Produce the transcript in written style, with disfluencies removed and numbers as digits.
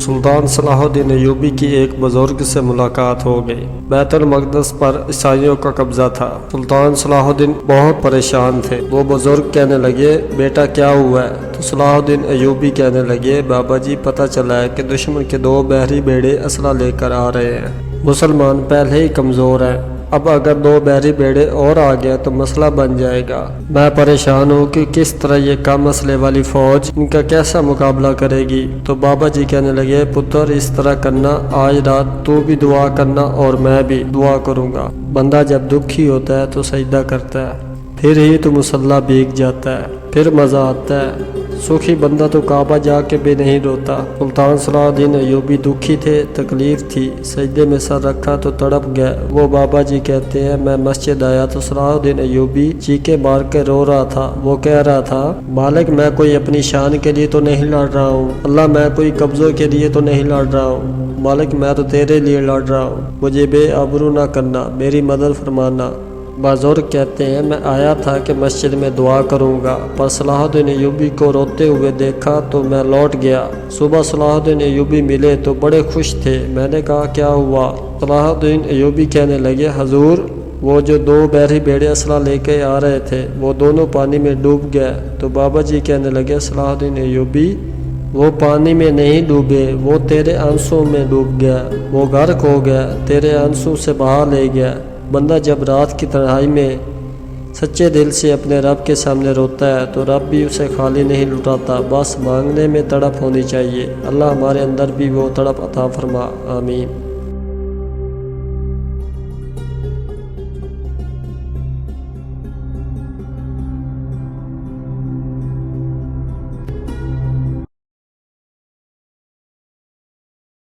सुल्तान Salahuddin Ayyubi की एक बुजुर्ग से मुलाकात हो गई। बैतुल मक़दस पर ईसाइयों का कब्जा था। सुल्तान सलाहुद्दीन बहुत परेशान थे। वो बुजुर्ग कहने लगे, बेटा क्या हुआ है? तो सलाहुद्दीन अय्यूबी कहने लगे, बाबा जी पता चला है कि दुश्मन के 2 बहरी बेड़े असला लेकर आ रहे हैं। मुसलमान पहले ही कमज़ोर हैं, अब अगर 2 बहरी बेड़े और आ गए तो मसला बन जाएगा। मैं परेशान हूँ कि किस तरह ये कम मसले वाली फौज इनका कैसा मुकाबला करेगी। तो बाबा जी कहने लगे, पुत्र इस तरह करना, आज रात तू भी दुआ करना और मैं भी दुआ करूँगा। बंदा जब दुखी होता है तो सजदा करता है, फिर ही तो मुसल्ला भीग जाता है, फिर मज़ा आता है। सुखी बंदा तो काबा जाके भी नहीं रोता। सुल्तान सलाहुद्दीन अय्यूबी दुखी थे, तकलीफ थी, सजदे में सर रखा तो तड़प गए। वो बाबा जी कहते हैं, मैं मस्जिद आया तो सलाहुद्दीन अय्यूबी चीखे मार के रो रहा था। वो कह रहा था, मालिक मैं कोई अपनी शान के लिए तो नहीं लड़ रहा हूँ, अल्लाह मैं कोई कब्जों के लिए तो नहीं लड़ रहा हूँ, मालिक मैं तो तेरे लिए लड़ रहा हूँ, मुझे बेआबरू ना करना, मेरी मदद फरमाना। बुजुर्ग कहते हैं, मैं आया था कि मस्जिद में दुआ करूंगा, पर सलाहुद्दीन अय्यूबी को रोते हुए देखा तो मैं लौट गया। सुबह सलाहुद्दीन अय्यूबी मिले तो बड़े खुश थे। मैंने कहा क्या हुआ? सलाहुद्दीन अय्यूबी कहने लगे, हजूर वो जो 2 बहरी बेड़े असला लेके आ रहे थे वो दोनों पानी में डूब गए। तो बाबा जी कहने लगे, सलाहुद्दीन अय्यूबी वो पानी में नहीं डूबे, वो तेरे आंसुओं में डूब गया, वो गर्क हो गया, तेरे आंसू से बहा ले गया। बंदा जब रात की तन्हाई में सच्चे दिल से अपने रब के सामने रोता है तो रब भी उसे खाली नहीं लुटाता, बस मांगने में तड़प होनी चाहिए। अल्लाह हमारे अंदर भी वो तड़प अता फरमा। आमीन।